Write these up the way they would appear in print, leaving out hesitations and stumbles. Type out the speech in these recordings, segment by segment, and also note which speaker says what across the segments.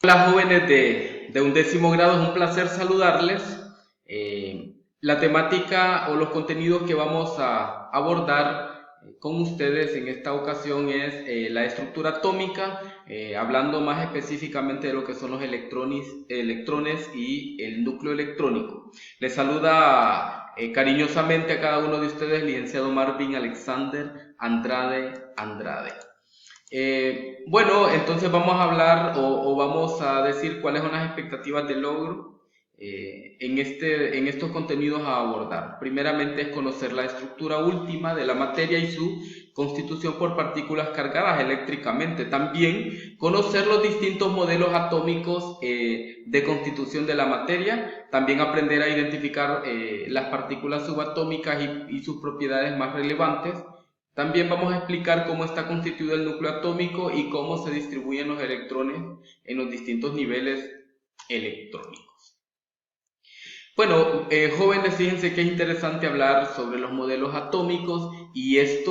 Speaker 1: Hola jóvenes de 11º grado, es un placer saludarles. La temática o los contenidos que vamos a abordar con ustedes en esta ocasión es la estructura atómica, hablando más específicamente de lo que son los electrones y el núcleo electrónico. Les saluda cariñosamente a cada uno de ustedes, licenciado Marvin Alexander Andrade. Bueno, entonces vamos a hablar o vamos a decir cuáles son las expectativas de logro en estos contenidos a abordar. Primeramente es conocer la estructura última de la materia y su constitución por partículas cargadas eléctricamente. También conocer los distintos modelos atómicos de constitución de la materia. También aprender a identificar las partículas subatómicas y sus propiedades más relevantes. También vamos a explicar cómo está constituido el núcleo atómico y cómo se distribuyen los electrones en los distintos niveles electrónicos. Bueno, jóvenes, fíjense que es interesante hablar sobre los modelos atómicos y aquí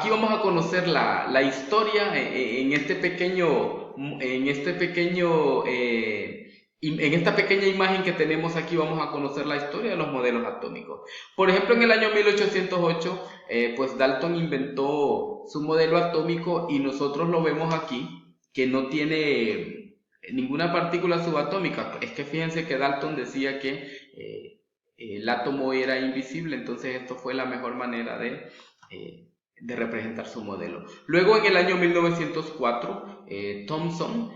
Speaker 1: vamos a conocer la historia en esta pequeña imagen que tenemos aquí. Vamos a conocer la historia de los modelos atómicos. Por ejemplo, en el año 1808, pues Dalton inventó su modelo atómico y nosotros lo vemos aquí, que no tiene ninguna partícula subatómica. Es que fíjense que Dalton decía que el átomo era invisible, entonces esto fue la mejor manera de representar su modelo. Luego, en el año 1904, Thomson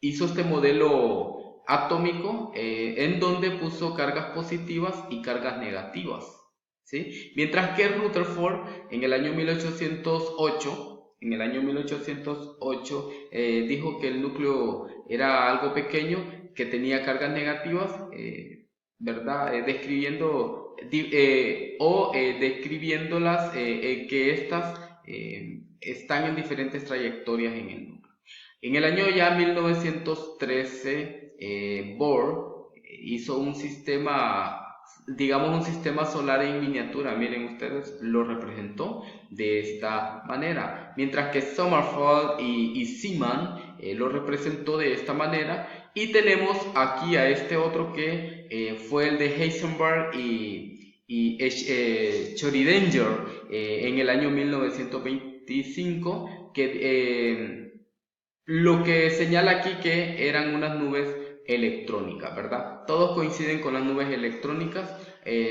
Speaker 1: hizo este modelo atómico en donde puso cargas positivas y cargas negativas, ¿sí? Mientras que Rutherford en el año 1808 dijo que el núcleo era algo pequeño, que tenía cargas negativas, ¿verdad? Describiéndolas que estas están en diferentes trayectorias en el núcleo. En el año ya 1913, Bohr hizo un sistema, digamos un sistema solar en miniatura. Miren ustedes, lo representó de esta manera, mientras que Sommerfeld y Zeeman lo representó de esta manera. Y tenemos aquí a este otro que fue el de Heisenberg y Schrödinger en el año 1925, que lo que señala aquí que eran unas nubes electrónicas, ¿verdad? Todos coinciden con las nubes electrónicas,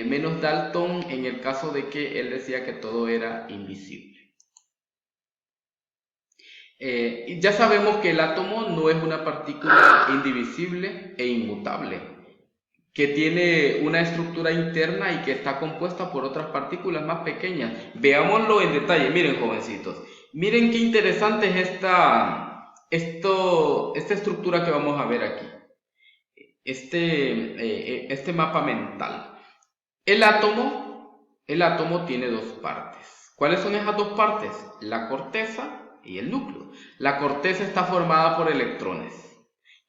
Speaker 1: menos Dalton en el caso de que él decía que todo era invisible. Ya sabemos que el átomo no es una partícula indivisible e inmutable, que tiene una estructura interna y que está compuesta por otras partículas más pequeñas. Veámoslo en detalle. Miren, jovencitos, miren qué interesante es esta estructura que vamos a ver aquí, este mapa mental. El átomo tiene dos partes. ¿Cuáles son esas dos partes? La corteza y el núcleo. La corteza está formada por electrones,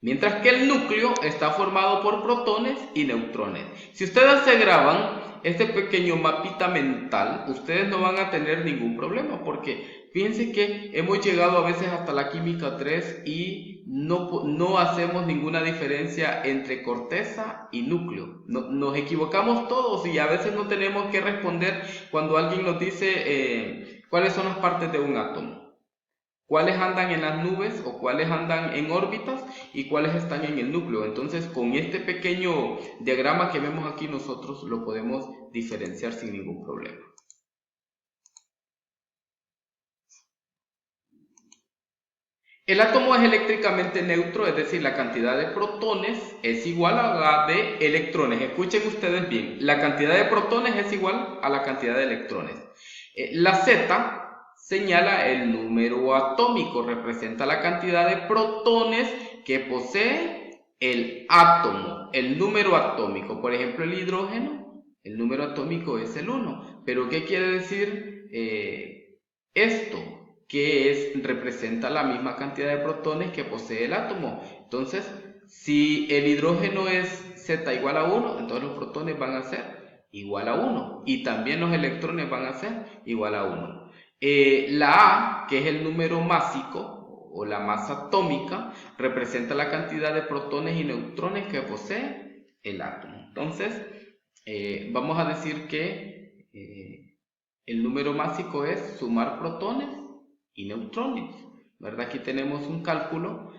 Speaker 1: mientras que el núcleo está formado por protones y neutrones. Si ustedes se graban este pequeño mapita mental, ustedes no van a tener ningún problema, porque fíjense que hemos llegado a veces hasta la química 3 y no hacemos ninguna diferencia entre corteza y núcleo. Nos equivocamos todos y a veces no tenemos que responder cuando alguien nos dice cuáles son las partes de un átomo. Cuáles andan en las nubes o cuáles andan en órbitas y cuáles están en el núcleo. Entonces, con este pequeño diagrama que vemos aquí, nosotros lo podemos diferenciar sin ningún problema. El átomo es eléctricamente neutro, es decir, la cantidad de protones es igual a la de electrones. Escuchen ustedes bien, la cantidad de protones es igual a la cantidad de electrones. La Z señala el número atómico, representa la cantidad de protones que posee el átomo, el número atómico. Por ejemplo, el hidrógeno, el número atómico es el 1. ¿Pero qué quiere decir esto? Que representa la misma cantidad de protones que posee el átomo. Entonces, si el hidrógeno es Z igual a 1, entonces los protones van a ser igual a 1. Y también los electrones van a ser igual a 1. La A, que es el número másico, o la masa atómica representa la cantidad de protones y neutrones que posee el átomo. Entonces, vamos a decir que el número másico es sumar protones y neutrones, ¿verdad? Aquí tenemos un cálculo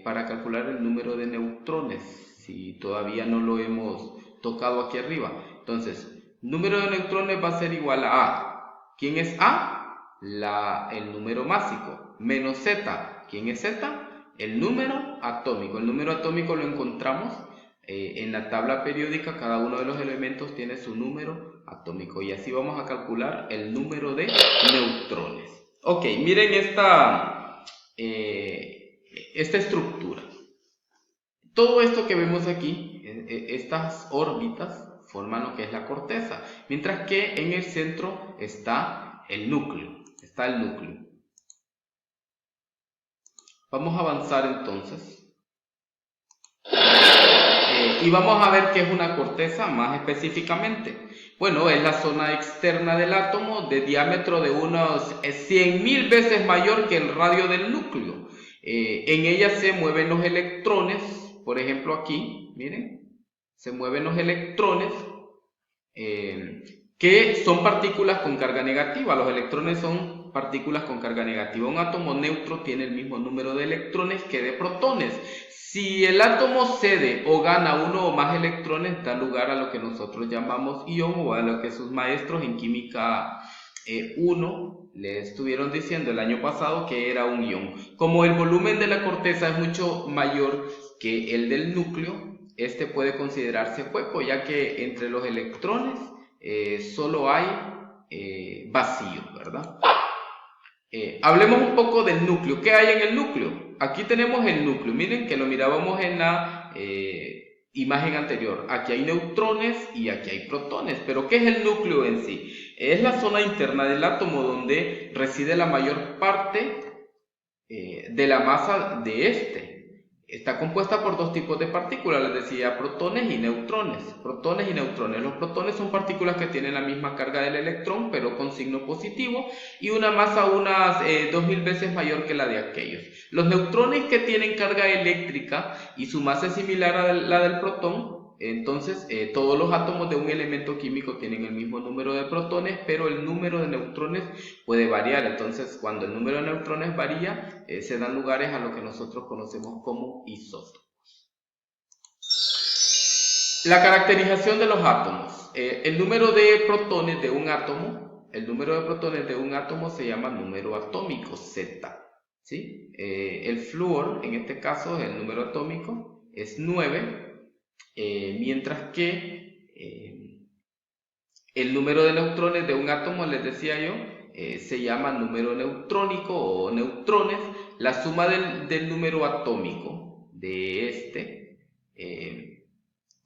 Speaker 1: para calcular el número de neutrones, si todavía no lo hemos tocado aquí arriba. Entonces, número de neutrones va a ser igual a A. ¿Quién es A? El número másico. Menos Z. ¿Quién es Z? El número atómico. El número atómico lo encontramos en la tabla periódica. Cada uno de los elementos tiene su número atómico. Y así vamos a calcular el número de neutrones. Ok, miren esta estructura. Todo esto que vemos aquí, estas órbitas, forman lo que es la corteza, mientras que en el centro está el núcleo. Vamos a avanzar entonces. Y vamos a ver qué es una corteza más específicamente. Bueno, es la zona externa del átomo de diámetro de unos 100.000 veces mayor que el radio del núcleo. En ella se mueven los electrones, por ejemplo aquí, miren, se mueven los electrones que son partículas con carga negativa. Los electrones son partículas con carga negativa. Un átomo neutro tiene el mismo número de electrones que de protones. Si el átomo cede o gana uno o más electrones, da lugar a lo que nosotros llamamos ion, o a lo que sus maestros en química 1 le estuvieron diciendo el año pasado que era un ion. Como el volumen de la corteza es mucho mayor que el del núcleo, este puede considerarse hueco, ya que entre los electrones solo hay vacío, ¿verdad? Hablemos un poco del núcleo. ¿Qué hay en el núcleo? Aquí tenemos el núcleo. Miren que lo mirábamos en la imagen anterior. Aquí hay neutrones y aquí hay protones. Pero ¿qué es el núcleo en sí? Es la zona interna del átomo donde reside la mayor parte de la masa de este. Está compuesta por dos tipos de partículas, les decía, protones y neutrones. Protones y neutrones. Los protones son partículas que tienen la misma carga del electrón, pero con signo positivo, y una masa unas 2000 veces mayor que la de aquellos. Los neutrones que tienen carga eléctrica y su masa es similar a la del protón, entonces todos los átomos de un elemento químico tienen el mismo número de protones, pero el número de neutrones puede variar. Entonces, cuando el número de neutrones varía, se dan lugares a lo que nosotros conocemos como isótopos. La caracterización de los átomos. El número de protones de un átomo, se llama número atómico, Z. ¿Sí? El flúor, en este caso, el número atómico es 9. Mientras que el número de neutrones de un átomo, les decía yo, se llama número neutrónico o neutrones. La suma del número atómico de este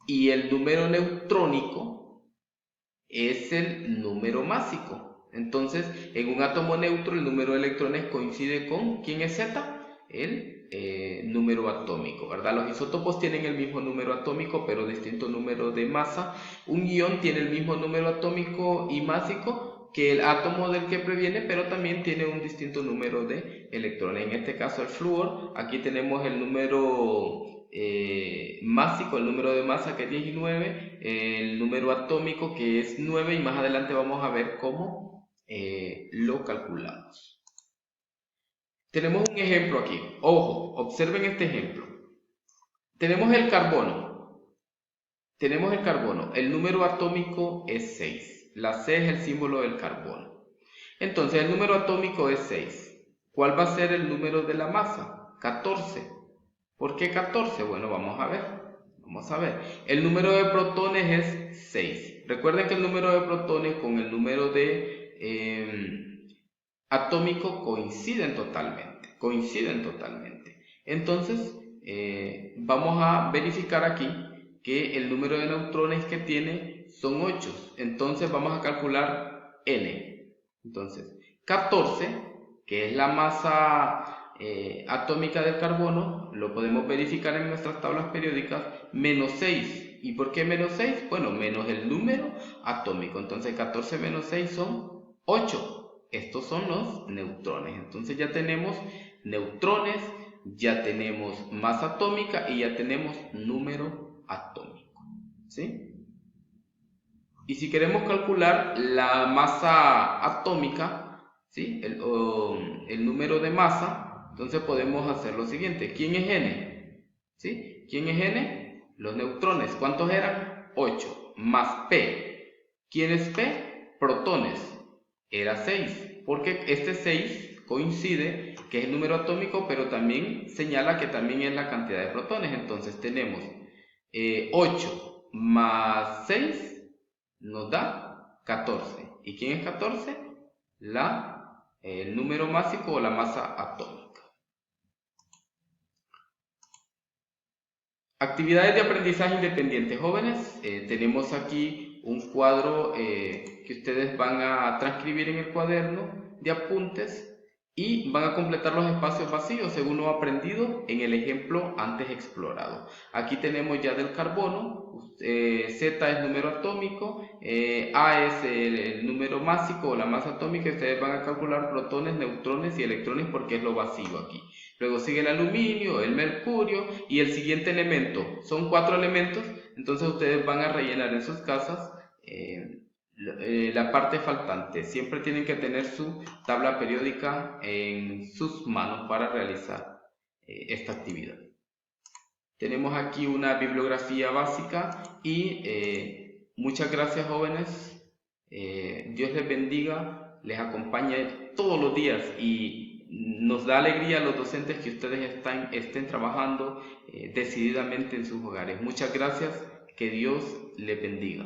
Speaker 1: y el número neutrónico es el número másico. Entonces, en un átomo neutro el número de electrones coincide con, ¿quién es Z? El número atómico, ¿verdad? Los isótopos tienen el mismo número atómico, pero distinto número de masa. Un ion tiene el mismo número atómico y másico que el átomo del que proviene, pero también tiene un distinto número de electrones. En este caso el flúor, aquí tenemos el número másico, el número de masa que es 19, el número atómico que es 9, y más adelante vamos a ver cómo lo calculamos. Tenemos un ejemplo aquí. Ojo, observen este ejemplo. Tenemos el carbono. El número atómico es 6. La C es el símbolo del carbono. Entonces el número atómico es 6. ¿Cuál va a ser el número de la masa? 14. ¿Por qué 14? Bueno, vamos a ver. El número de protones es 6. Recuerden que el número de protones con el número de atómico coinciden totalmente. Entonces, vamos a verificar aquí que el número de neutrones que tiene son 8. Entonces, vamos a calcular N. Entonces, 14, que es la masa atómica del carbono, lo podemos verificar en nuestras tablas periódicas, menos 6. ¿Y por qué menos 6? Bueno, menos el número atómico. Entonces, 14 menos 6 son 8. Estos son los neutrones. Entonces ya tenemos neutrones, ya tenemos masa atómica y ya tenemos número atómico, ¿sí? Y si queremos calcular la masa atómica, ¿sí? El número de masa, entonces podemos hacer lo siguiente. ¿Quién es N? ¿Sí? ¿Quién es N? Los neutrones. ¿Cuántos eran? 8. Más P. ¿Quién es P? Protones. Era 6. Porque este 6 coincide que es el número atómico, pero también señala que también es la cantidad de protones. Entonces tenemos 8 más 6 nos da 14. ¿Y quién es 14? El número másico o la masa atómica. Actividades de aprendizaje independiente, jóvenes. Tenemos aquí un cuadro que ustedes van a transcribir en el cuaderno de apuntes y van a completar los espacios vacíos según lo aprendido en el ejemplo antes explorado. Aquí tenemos ya del carbono, Z es número atómico, A es el número másico o la masa atómica. Ustedes van a calcular protones, neutrones y electrones porque es lo vacío aquí. Luego sigue el aluminio, el mercurio y el siguiente elemento. Son 4 elementos, entonces ustedes van a rellenar en sus casas la parte faltante. Siempre tienen que tener su tabla periódica en sus manos para realizar esta actividad. Tenemos aquí una bibliografía básica y muchas gracias, jóvenes. Dios les bendiga, les acompañe todos los días y nos da alegría a los docentes que ustedes estén trabajando decididamente en sus hogares. Muchas gracias, que Dios les bendiga.